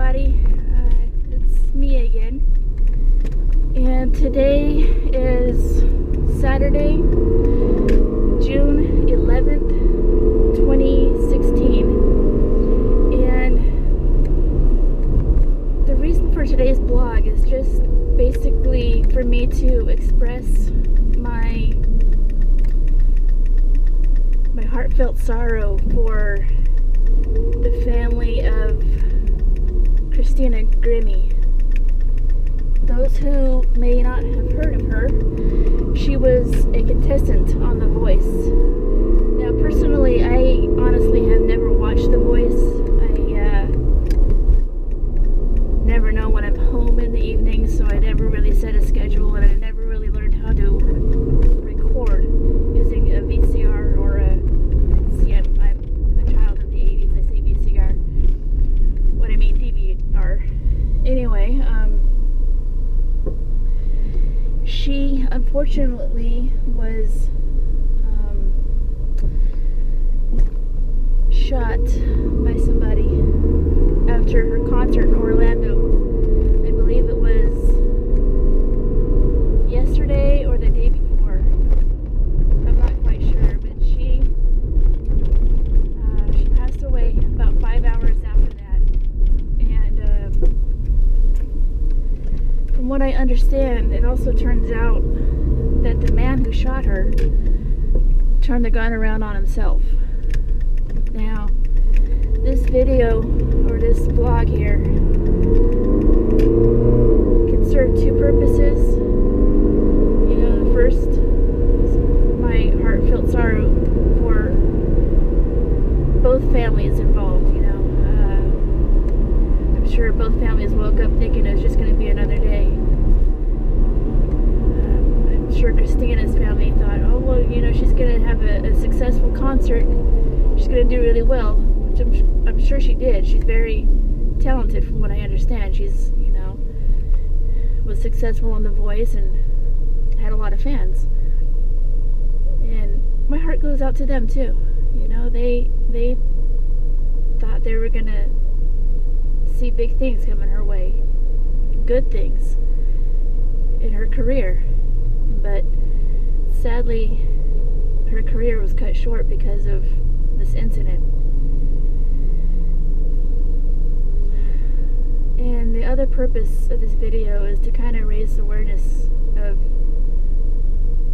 everybody. It's me again. And today is Saturday, June 11th, 2016. And the reason for today's blog is just basically for me to express my heartfelt sorrow for the family of Christina Grimmie. Those who may not have heard of her, she was a contestant on The Voice. Now, personally, I honestly have never watched The Voice. I never know when I'm home in the evening, so I never really set a schedule, and I never really learned how to record using a VCR or a... See, I'm a child of the 80s. I say VCR. What I mean, DVR. Anyway, she unfortunately was shot by somebody after her concert in Orlando. I believe it was yesterday or the day before. I'm not quite sure, but she passed away about 5 hours after that. And from what I understand, it also turns out that the man who shot her turned the gun around on himself. Now, this video, or this blog here, can serve two purposes. You know, the first is my heartfelt sorrow for both families involved, you know. I'm sure both families woke up thinking it was just going to be another day. I'm sure Christina's family thought, oh, well, you know, she's going to have a successful concert. She's going to do really well, which I'm sure she did. She's very talented from what I understand. She's, you know, was successful on The Voice and had a lot of fans. And my heart goes out to them too. You know, they thought they were going to see big things coming her way. Good things in her career. But sadly, her career was cut short because of this incident. And the other purpose of this video is to kind of raise awareness of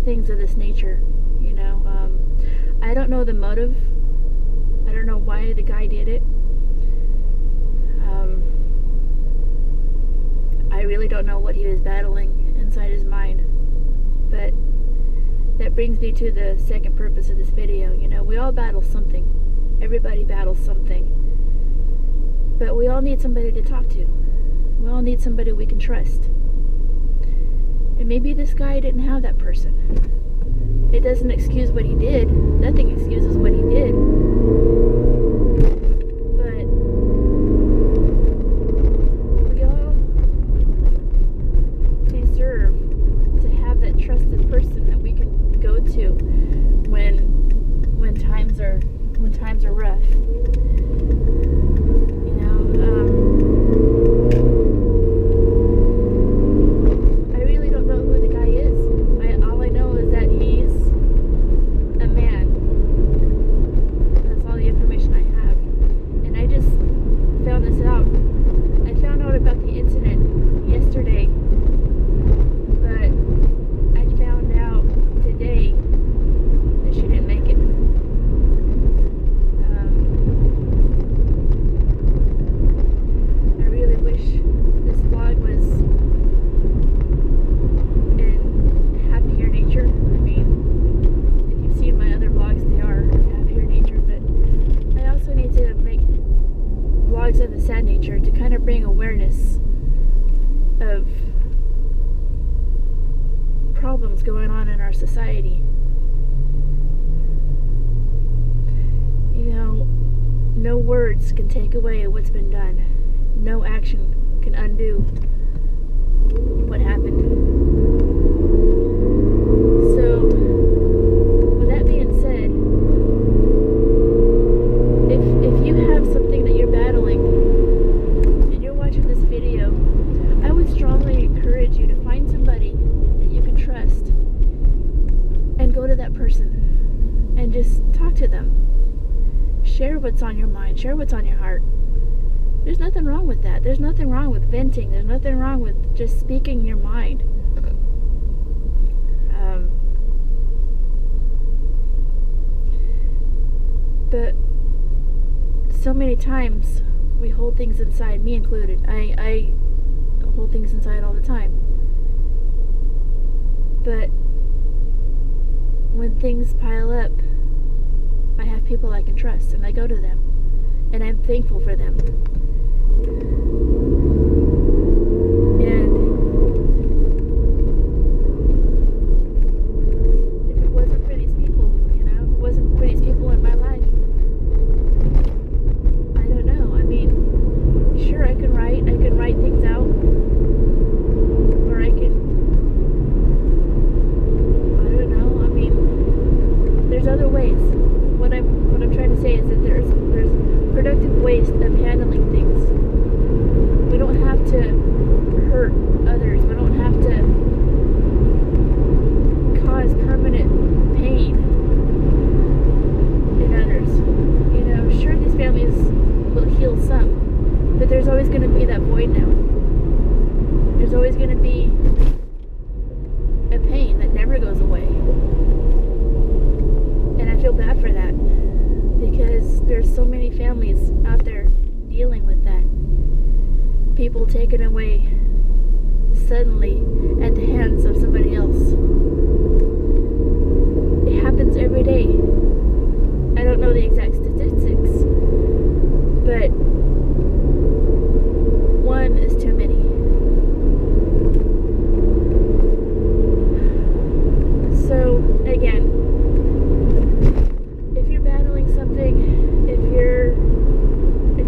things of this nature. You know, I don't know the motive. I don't know why the guy did it. I really don't know what he was battling inside his mind. But that brings me to the second purpose of this video. You know, we all battle something. Everybody battles something. But we all need somebody to talk to. We all need somebody we can trust. And maybe this guy didn't have that person. It doesn't excuse what he did. Nothing excuses what he did. But we all deserve to have that trusted person that we can go to when times are rough. You know, I really don't know who the guy is. All I know is that he's a man. That's all the information I have. And I just found this out. I found out about the incident yesterday, but I found out today that she didn't make it. I really wish this vlog was in happier nature. I mean, if you've seen my other vlogs, they are happier nature, but I also need to make vlogs of the sad nature to kind of bring awareness of problems going on in our society. You know, no words can take away what's been done. No action can undo what happened. So, with that being said, if you have something that you're battling and you're watching mind. Share what's on your heart. There's nothing wrong with that. There's nothing wrong with venting. There's nothing wrong with just speaking your mind. But so many times we hold things inside, me included. I hold things inside all the time. But when things pile up, I have people I can trust, and I go to them, and I'm thankful for them. And if it wasn't for these people, if it wasn't for these people in my life, I don't know. I mean, sure, I can write things out, or I don't know. I mean, there's other ways. What I'm trying to say is that there's productive ways of handling things. We don't have to hurt others. We don't have to cause permanent pain in others. Sure, these families will heal some, but there's always going to be that void now. There's always going to be a pain that never goes away. And I feel bad for that, because there's so many families out there dealing with that. People taken away suddenly at the hands of somebody else. It happens every day. I don't know the exact statistics, but one is too many. So again, if you're battling something, if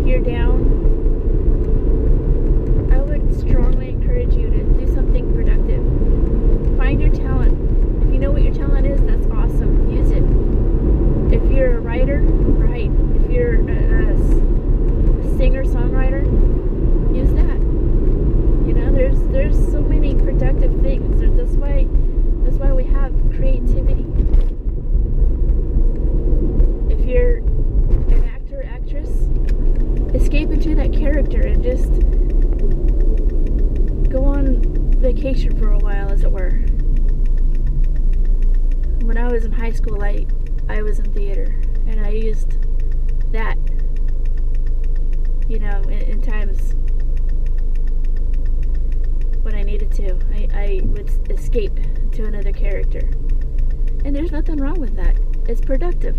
you're down, I would strongly encourage you to do something productive. Find your talent. If you know what your talent is, that's awesome. Use it. If you're a writer, write. If you're a singer-songwriter, use that. There's so many productive things. That's why we have creativity. If you're an actor, actress, escape into that character and just go on vacation for a while, as it were. When I was in high school, I was in theater, and I used that, in times when I needed to. I would escape to another character. And there's nothing wrong with that. It's productive.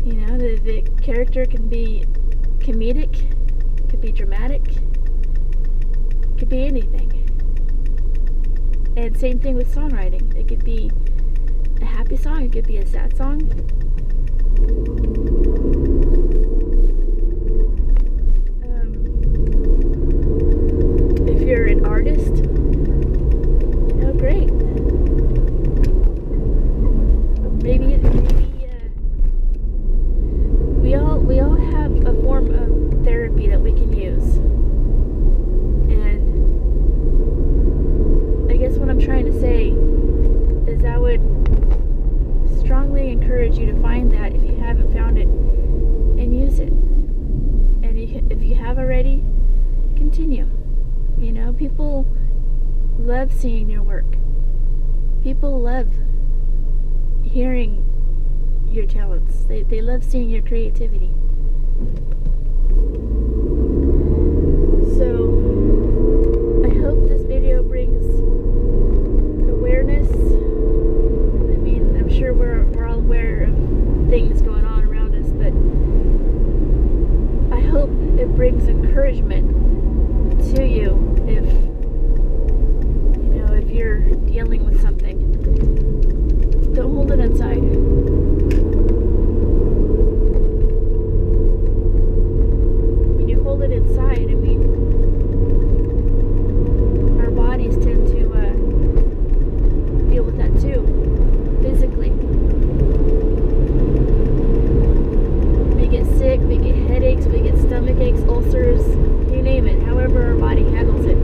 The character can be comedic, could be dramatic, could be anything. And same thing with songwriting. It could be a happy song, it could be a sad song. If you're an artist, great. Maybe we all have a form of therapy that we can use. And I guess what I'm trying to say is I would strongly encourage you to find that if you haven't found it, and use it. And if you have already, continue. People love seeing your work. People love hearing your talents. They love seeing your creativity. So I hope this video brings awareness. I mean, I'm sure we're all aware of things going on around us, but I hope it brings encouragement to you if you're dealing with something. Don't hold it inside. When you hold it inside, I mean, our bodies tend to deal with that too, physically. We get sick, we get headaches, we get stomach aches, ulcers, you name it, however our body handles it.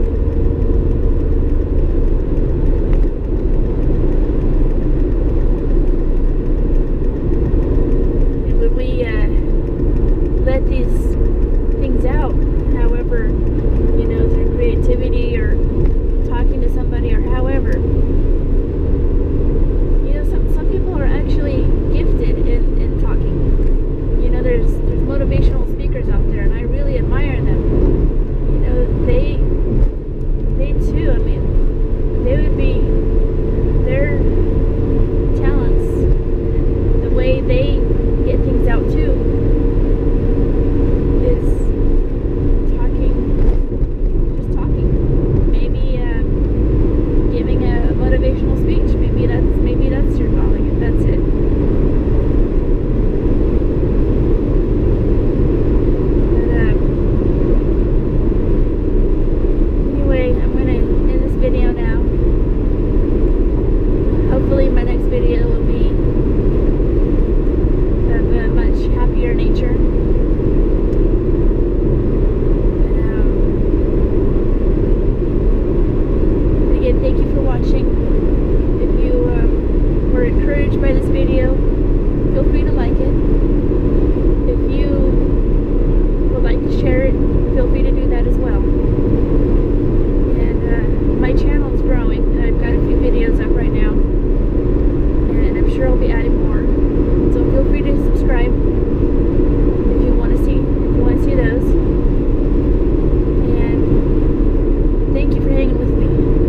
this video.